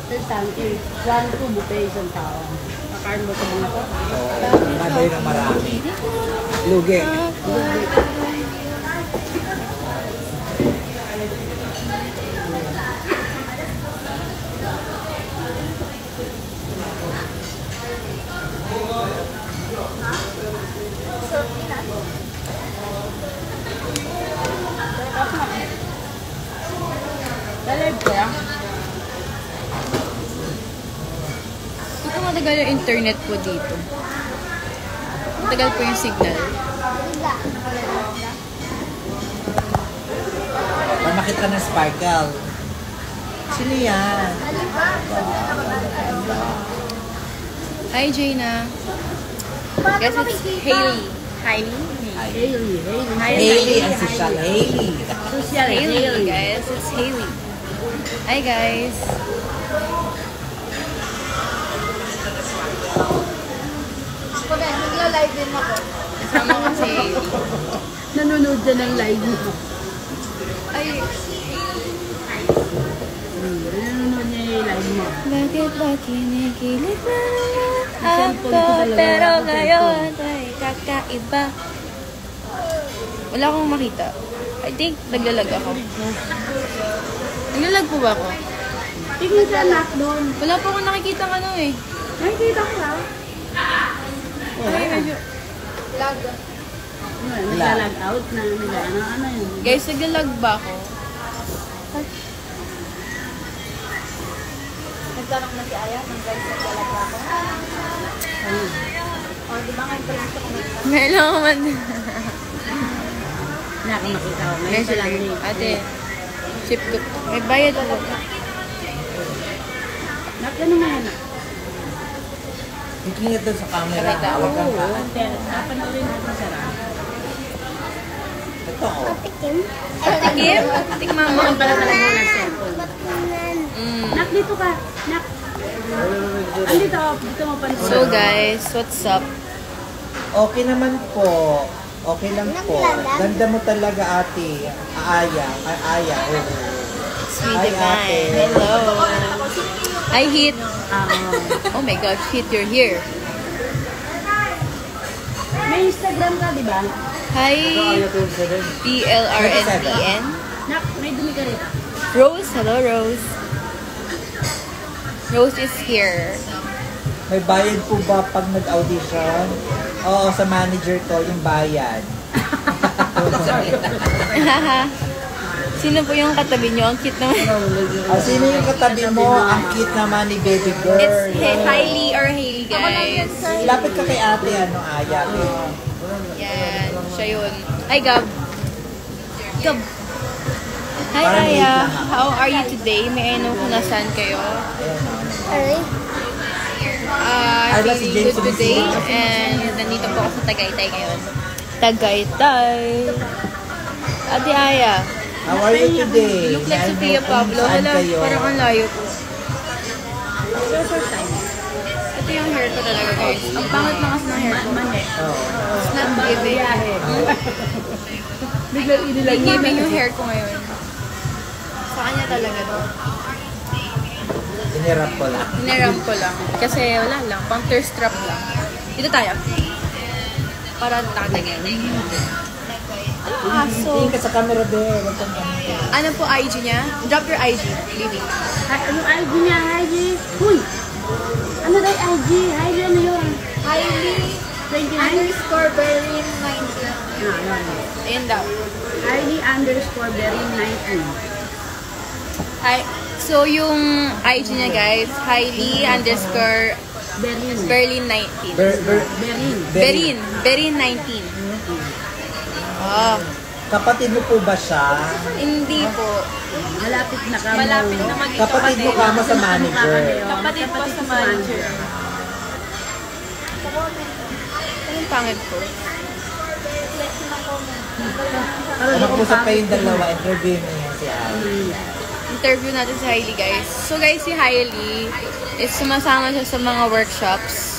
1, 2 buffet isang tao. Kakain mo sa mga to? Oo, maday na marami. Lugi. Dalive ko yan. Ito matagal yung internet po dito. Matagal po yung signal. Para makita ng sparkle. Sino yan? Hi, Jaina. Guess it's Hailey. Hailey ang social. Hailey. Social Hailey, guys. It's Hailey. Hi, guys. Nagla-live din ako. Kasama ko si Hailey. Nanonood dyan ng live mo. Ay, Nanonood niya yung live mo. bakit ba kinikilig na naman ako? Pero ngayon ay kakaiba. Wala akong makita. I think naglalag ako. Naglalag po ba ako? Tingin ka anak doon. Wala po akong nakikita ano eh. Nakikita ko lang. Ay, medyo... Lag. Naglalag out na. Ano yun? Guys, naglalag ba ako? Nagtanong na si Aya, nang guys naglalag ako. O, di ba ngayon pala gusto ko mag- Ngayon ako man. Wala akong makita ko. Ngayon Guys, pa lang eh. ate, ship ko. May bayad po. Nakano nga yan? Tingin doon sa camera. Nakita. Huwag kang Oo. kaan. Napanoorin natin sa rami. Ito oh. Tikim? Tikman mo. Doon pala talaga ng cellphone. Mm. Nak, dito ka. Nak. Andito, dito mo pa. So guys, what's up? Okay naman po. Okay lang po. Ganda mo talaga ate. Aya. Aya. Sweet Hi, ate. divine. Hello. I hit. Ah, Oh my gosh, hit your hair. may Instagram ka, di ba? Hi, PLRNTN. Nak, may dumi ka rin. Rose, hello Rose. Rose is here. May bayad po ba pag nag-audition? Oo, sa manager to, yung bayad. Sino po yung katabi nyo? Ang cute naman. Sino yung katabi mo? Ang cute naman ni baby girl. It's Hailey or Hailey, guys. Lapit ka kay ate, ano, Aya. Yan, siya yun. Hi, Gab. Gab. Hi, Parang Aya. late lang ako. How are you today? May I know kung nasaan kayo? Aray. Ay, wala si Feeling James good today. Sumisino. And nandito po ako sa Tagaytay ngayon. Tagaytay. Ate Aya. How are you today? Look like Ano, Sofia kung Pablo. saan Wala, kayo? parang ang layo po. First time. Ito yung hair ko talaga, guys. Ang pangit na kasi ng hair ko. Oo. It's not giving. Biglang inilag Hindi giving yung hair ko ngayon. Sa kanya talaga to. Inirap ko lang. Niram ko lang. Kasi wala lang. Pang thirst trap lang. Dito tayo. Para tatagin. Tingin ka sa camera there. Huwag kang ano. Ano po IG niya? Drop your IG, baby. Yung IG niya, IG. Uy! Ano daw IG? IG ano yun? Hailey 29? _Berin 19. Ayun daw. Hailey_Berin 19. Hi. So, yung IG niya, guys, Hailey_Berlin Berin. 19. Berin. Berin 19. Oh, Kapatid mo po ba siya? hindi po. Malapit na kamo. Malapit na maging Kapatid mo ka mo sa manager. Kapatid po sa manager. Anong pangit po? Mag-usap kayong dalawa. Interview mo yan si Ali. Interview natin si Hailey, guys. So, guys, si Hailey is sumasama siya sa mga workshops.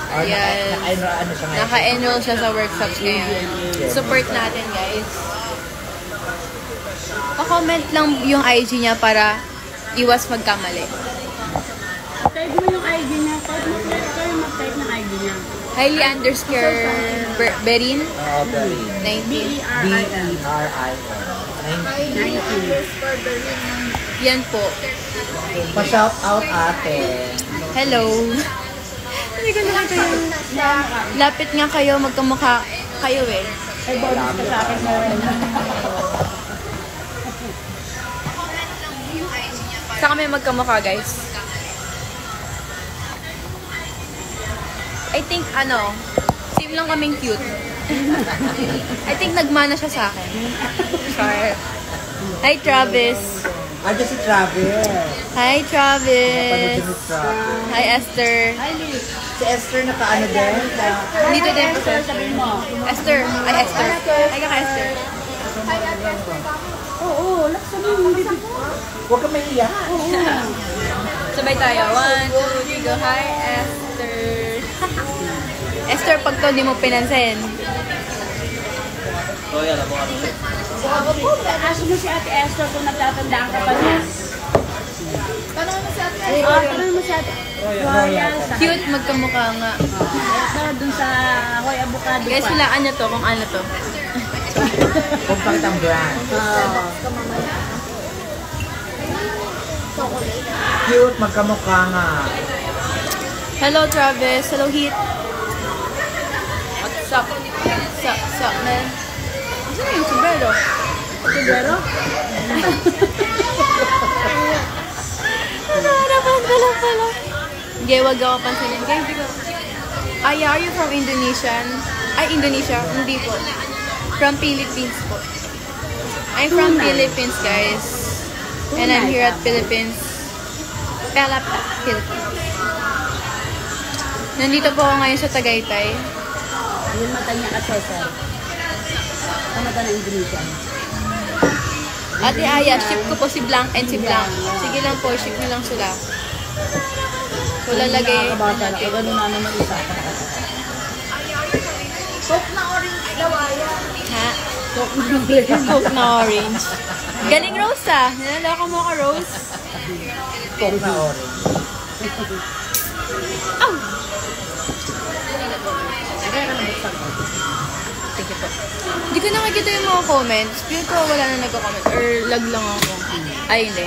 Or Yes. ano siya ngayon? Naka-enroll siya sa workshops ngayon. Support natin, guys. Pa-comment lang yung IG niya para iwas magkamali. Type mo yung ID niya. Type mo mag-type ng ID niya. Hailey underscore Berin. Oo, Berlin. 19. B-E-R-I-N. B-E-R-I-N. Yan po. Pa-shout out ate. Hello. Hindi ko nakita yung... Lapit nga kayo, magkamukha kayo eh. Ay, bonus ka sa akin na rin. Saan kami magkamukha, guys? I think, same lang kaming cute. I think nagmana siya sa akin. Sure. Hi, Travis. Andiyan si Travis. Hi, Napanood Travis. siya ni Travis. Hi, Esther. Si Esther nakaano din? Dito din po, sir. Sabihin mo. Esther. Hi, Esther. Hi ka, Esther. Oo, laksan mo. Huwag ka mahiya. Sabay tayo. 1, 2, 3, go. Hi, Esther. Esther, pag to, di mo pinansin. Aso mo si Ate Esther kung nagtatandaan ka pa niya. Tanong mo sa atin. Tanong mo si Ate Royal. Cute, magkamukha nga. Ito, dun sa Hoy Avocado Guys, pa. hulaan nyo to kung ano to. Kung bakit ang brand. Cute, magkamukha nga. Hello, Travis. Hello, Heat. What's up? What's up, man? Saan yung sombrero? Siguro? Harapan ka lang pala. Hindi, wag ako pansinin. Guys, di ko... Ay, are you from Indonesian? Ay, Indonesia? Hindi po. From Philippines po. I'm from Philippines, guys. And I'm here at Philippines. Philippines. Nandito po ako ngayon sa Tagaytay. Yung mata niya ka, Cesar. Ang mata na Indonesia. Ate Aya, ship ko po si Blanc and si Blanc. Sige lang po, ship niyo lang sila. So, lalagay Nakakabasa natin. ka, ganun na naman isa. Coke na orange daw ayaw. Ha? Talk mo ng play. Coke na orange. Galing Rose ah. Nalala mo ka, Rose. Coke na orange. Ow! Sige po. Hindi ko nakikita yung mga comments. Feel ko wala na nagko-comment. Or lag lang ako. Ay, hindi.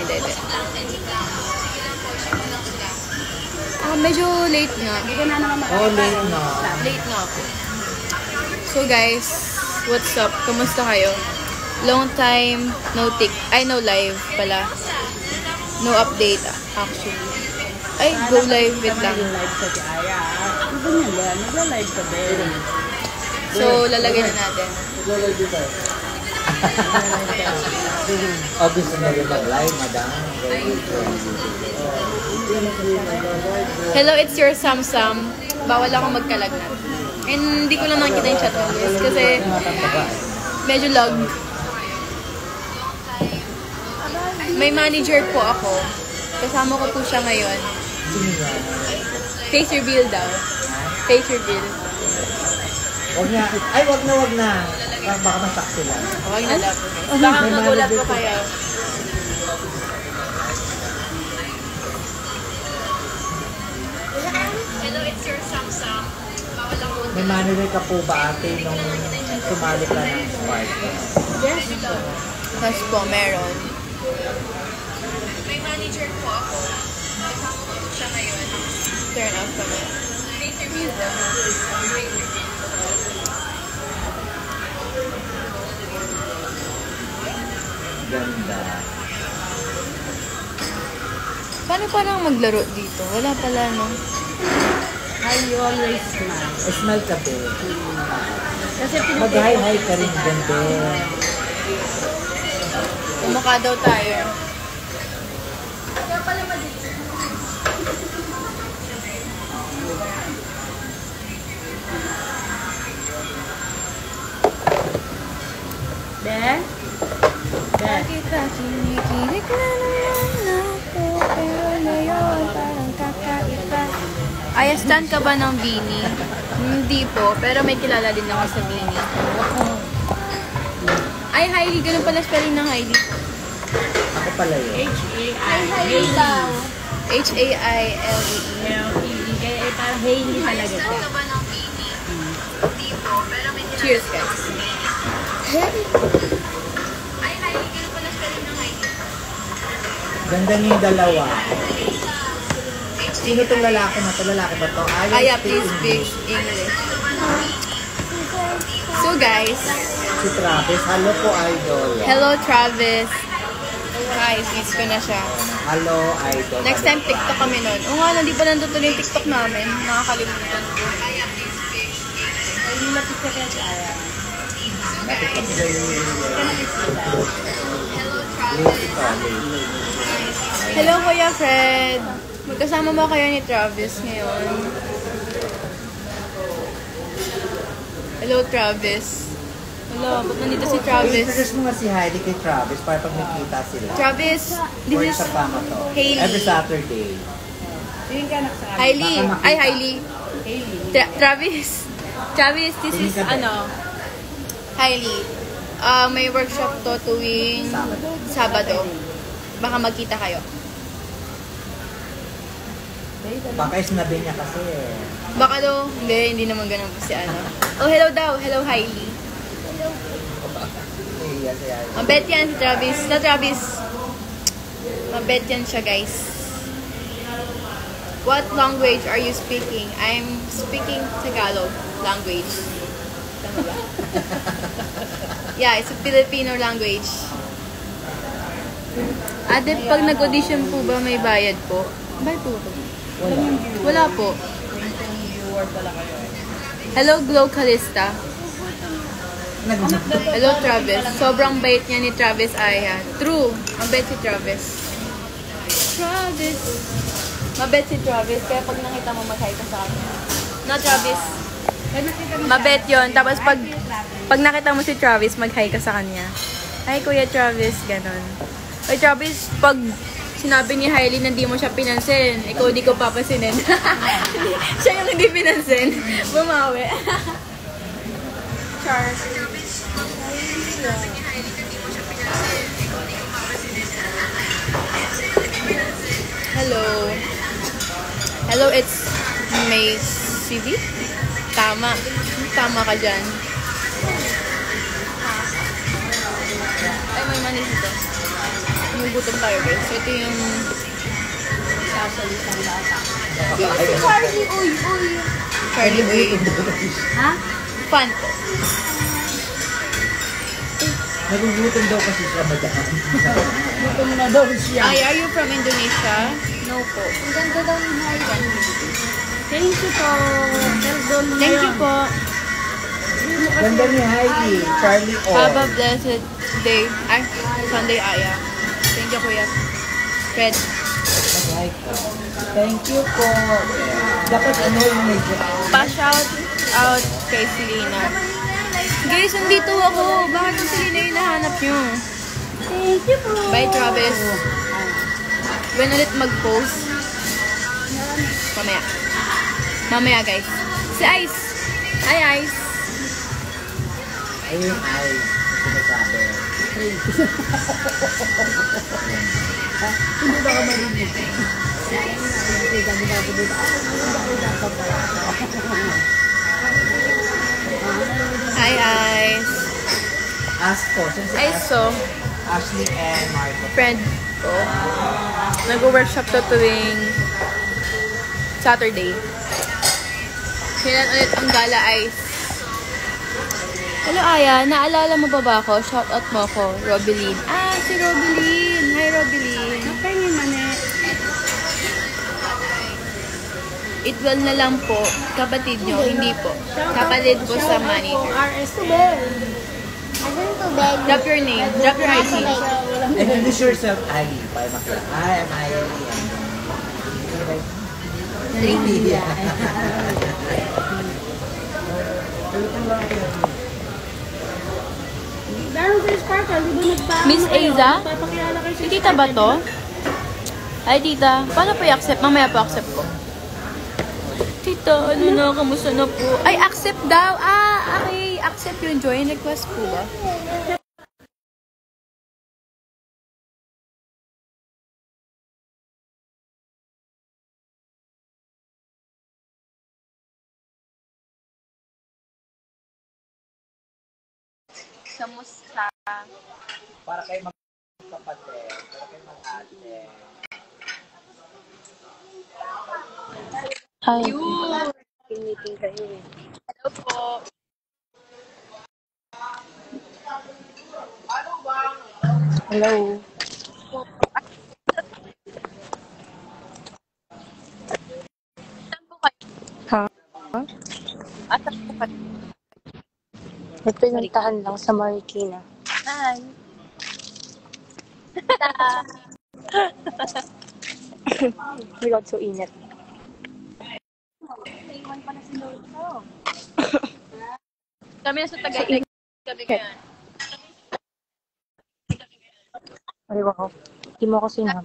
Medyo late nga. Hindi ka na naman Oh, late na. Late na ako. So guys, what's up? Kamusta kayo? Long time, no live pala. No update actually. Ay, go live, wait lang. Live sa si Aya. Ano niya ba? Nagla-live ka din. So, lalagay na natin. Gusto na rin mag-live, madam. Hello, it's your Samsam. Bawal ako magkalagnat. And hindi ko lang nakikita yung chat mo guys kasi medyo lag. May manager po ako. Kasama ko po siya ngayon. Face reveal daw. Face reveal. Wag na. Ay, wag na. Baka masak sila. Huwag na daw. Baka magulat po kayo. Hello, it's your Samsam. Bawal ako. May manager ka po ba ate nung sumali ka ng Spark? Yes po. Yes po, meron. May manager po ako. Kasama ko po siya ngayon. Turn off kami. Face reveal daw. Face reveal. Ganda. Paano parang maglaro dito? Wala pala, no? How you always smile. Smile ka be. Kasi Mag-hi-hi ka rin dyan be. Umukha daw tayo. Ben? Ben? Kita kinikilig na naman ako, pero ngayon parang kakaiba. Ay, stan ka ba ng Beanie? Hindi po, pero may kilala din ako sa Beanie. Ay, Hailey, ganun pala spelling ng Hailey. Ako pala yun. H-A-I. Hailey daw. H-A-I-L-E-E. Kaya parang Hailey talaga siya. Cheers, guys. Ganda niyo yung dalawa. Sino tong lalaki na to? Lalaki ba to? Aya, please speak English. So, guys. Si Travis. Hello po, idol. Hello, Travis. Guys, miss ko na siya. Hello, idol. Next time, TikTok kami nun. Oo nga, hindi pa nandutuloy yung TikTok namin. Nakakalimutan ko. Ay, lapit ka kaya si Aya. Hello, Kuya Fred. Magkasama mo kayo ni Travis ngayon. Hello, Travis. Hello, ba't nandito si Travis? Introduce mo nga si Heidi kay Travis para pag nakita sila. Travis, this Or is sa tama to. Hailey. Every Saturday. Yung ka anak sa amin. Hailey. Baka makita. Ay, Hailey. Hailey. Travis. Travis, this is, Tingin ka ba? Hailey. May workshop to tuwing Sabado. Baka magkita kayo. Baka isnabi niya kasi. Baka daw, hindi naman ganun po si ano. Oh, hello daw. Hello, Hailey. Iya, si Heidi. Mabet yan si Travis. Na Travis. Mabet yan siya, guys. What language are you speaking? I'm speaking Tagalog language. Tama ba? Yeah, it's a Filipino language. Ate, pag nag-audition po ba may bayad po? Bayad po ba? Wala po. Hello, Glow Calista. Hello, Travis. Sobrang bait niya ni Travis Aya. True. Mabait si Travis. Travis. Mabait si Travis. Kaya pag nakita mo, mag-hi ka sa akin. Na, Travis. Mabait yun. Tapos pag nakita mo si Travis, mag-hi ka sa kanya. Hi, Kuya Travis. Ganon. Ay, Travis, pag sinabi ni Hailey na hindi mo siya pinansin, ikaw di ko papansinin. Siya yung hindi pinansin. Bumawi. Charles. Hello. Hello, it's May CV? Tama. Tama ka dyan. Ay, may manis ito. Gutom tayo, guys. So, ito yung sasalitan bata. Charlie, uy. Charlie Boy. Ha? Fun po. Nagugutom daw kasi siya, madam. Gutom na daw siya. Ay, are you from Indonesia? No po. Ang ganda daw ni Hailey. Thank you po. Perdon mo Thank you po. Ganda ni Heidi. Charlie O. Have a blessed day. Ay, Sunday, Aya. Thank you, Kuya Fred. Mag-like ko. Thank you po. Dapat ano yung medyo. Pa-shout out kay Selena. Guys, nandito ako. Bakit yung Selena yung nahanap nyo? Thank you po. Bye, Travis. When ulit mag-post? Mamaya. Mamaya, guys. Si Ice. Hi, Ice. Ayun yung eyes. Sinasabi. Hindi ba ka marinig? Hi, Ice. Ask po. Saan si Ice, so, Ashley and Marco. friend ko. Nag-workshop to tuwing Saturday. Kailan ulit ang gala, Ice? Hello, Aya. Naalala mo ba ako? Shout out mo ako, Robeline. Ah, si Robeline. Hi, Robeline. Kapengin man eh. Itwal na lang po. Kapatid nyo, hindi po. Kapatid po sa manager. RS Tubel. Drop your name. Drop your ID. Introduce yourself, Ali. Para makilala. Hi, I'm Ali. Laro sa Sparkle, di ba nagpa- Miss Aiza? Papakilala kayo sa Si tita ba to? Ay, tita. Paano po i-accept? Mamaya po accept ko. Tita, ano na? Kamusta na po? Ay, accept daw. Ah, okay. Accept yung join request po ba? Sa musta. Para kayo magkapatid. Para kayo mag-ate. Hi. Yun. Meeting kayo eh. Hello po. Hello. Saan po kayo? Ha? Saan po kayo? May pinuntahan lang sa Marikina. Hi. My God, so init. Kami na sa Tagaytay. Kami ngayon. Ay, wow. Hindi mo ako sinama.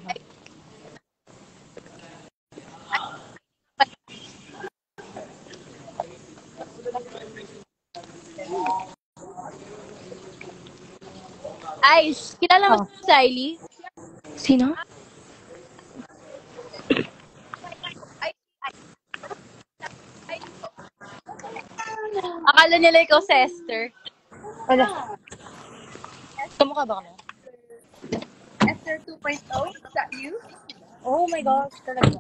Ice, kilala mo si Siley? Sino? Akala nila ikaw si Esther. Wala. Kamukha ba kami? Esther 2.0? Is that you? Oh my gosh, talaga.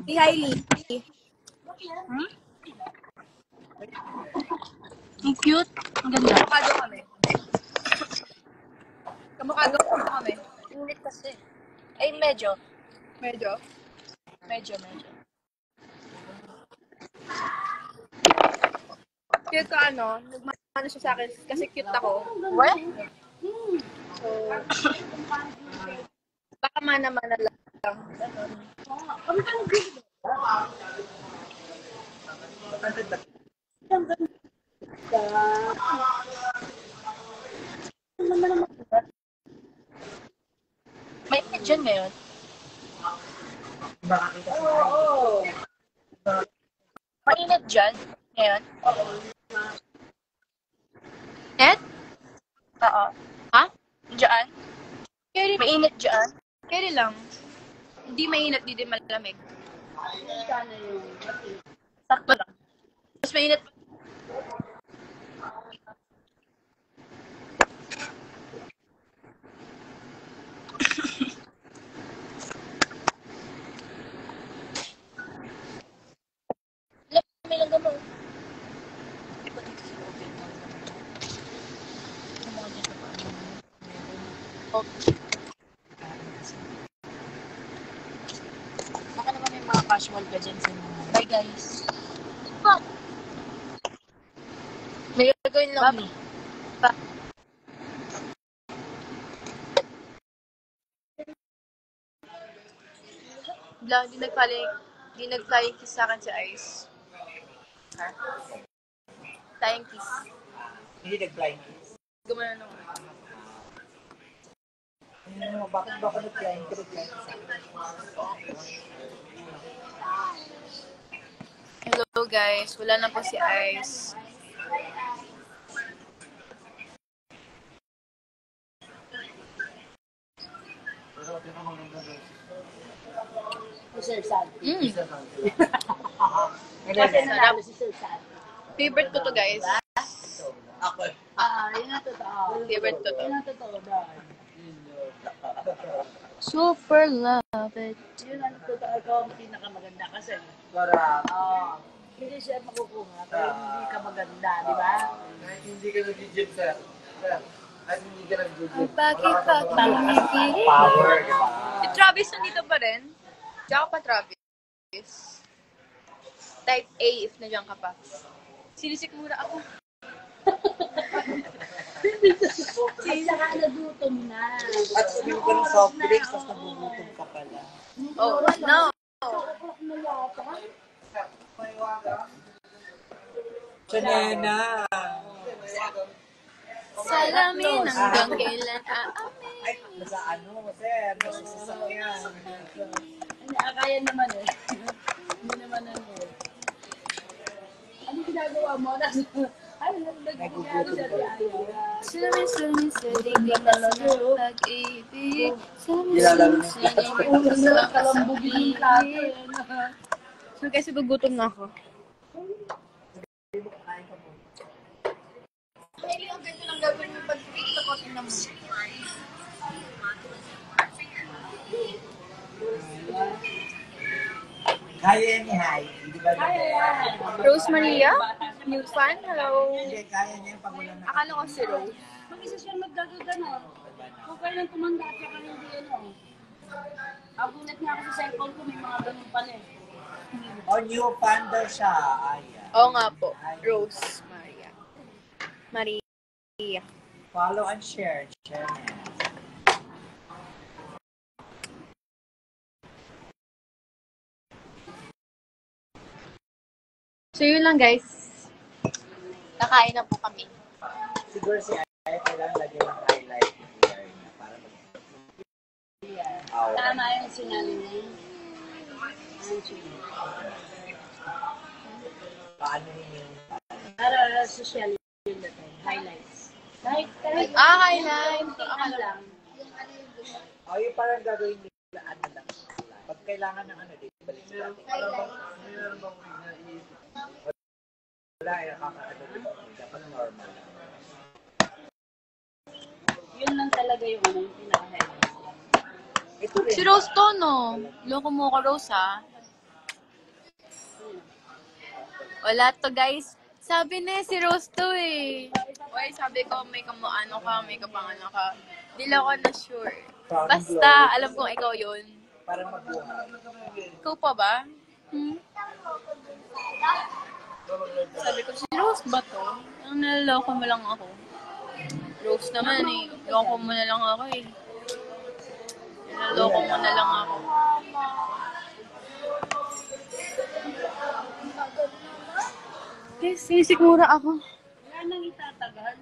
Si Hailey. Ang cute. Ang ganda. Kamukado kami. Kamukado kami. Init kasi. Ay, medyo. Medyo. Medyo. Cute ka ano, nagmano siya sa akin kasi cute ako. What? So, baka mana-mana lang. May init dyan ngayon. Mainit dyan ngayon. Net? Oo. Ha? Dyan. Carry, Mainit dyan. carry lang. Hindi mainit, hindi din malamig. Sakto lang. Mas mainit. May lang mo. Baka naman may mga casual ka dyan sa mga. Bye guys. May gagawin lang Bye. eh. Blang, di nag-flying kiss sa akin si Ice. Ha? Flying kiss. Hindi nag-flying kiss. Gumana nung. Bakit ba ako nag-flying kiss? Hello guys, wala na po si Ice. Favorite ko to guys. Ako. Yun ang totoo. Favorite ko to. Yun ang totoo doon. Super love it. Yun ang totoo. Ikaw ang pinakamaganda kasi. Para Hindi siya makukuha kaya hindi ka maganda, di ba? kahit hindi ka nag-gym, sir. Sir, kahit hindi ka nag-gym. Pagkipag-ibig. Power, di ba? Si Travis nandito pa rin. Diyan ka pa, Travis. Type A if nandiyan ka pa. Sinisikmura ako. At saka nagutom na. At suminom ka ng soft drinks, tapos nagugutom ka pala. Oh, no. Chanena! Salamin hanggang kailan aamin. Ay, nasa ano, sir? Nasa sasakyan. Kaya naman eh. Hindi naman ano eh. Ano ginagawa mo? Ano ginagawa mo? Sumisunod sa dibdib na pag-ibig. Nilalaro Sumisunod niya. sa kalambugin ng plato. So guys, gugutom na ako. Ang ganda ng gagawin mo pag-tiktok ko, tingnan mo. Kaya yan ni Hai. Hindi ba? Rose Maria? New fan? Hello. Hindi, kaya niya yung pag wala na. Akala ko si Rose. Mag-isa siya magdadaga na. Kung kayo lang tumanda, tsaka hindi ano. Agulat nga ako sa cellphone ko, may mga ganun pala eh. O, new fan daw siya. Aya. Oo nga po. Rose Maria. Maria. Follow and share. Share niya. So yun lang guys. Nakain na po kami. Siguro si Aya kailangan lagyan ng highlight here niya para mag- Tama yung sinabi niya. Paano yung Para social yun na tayo. Highlights. Kahit Highlight. tingnan lang. o yung parang gagawin nila ano lang. Pag kailangan ng ano, di balik sa atin. Wala, ay nakakaano din. Dapat normal lang. Yun lang talaga yung ano, yung pinaka-highlights. Ito rin. Si Rose to, no? Loko mo ko, Rose, ha? Wala to, guys. Sabi na si Rose to, eh. Uy, sabi ko, may kamuano ka, may kapangano ka. Di lang ako na sure. Basta, alam kong ikaw yun. Para mabuhay. Ikaw pa ba? Sabi ko, si Rose ba to? Ang naloloko mo lang ako. Rose naman eh. Loko mo na lang ako eh. Naloloko mo na lang ako. Guys, sinisigura ako. Wala nang itatagal.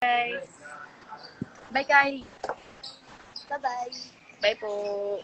Guys. Bye, guys. Bye-bye. Bye po.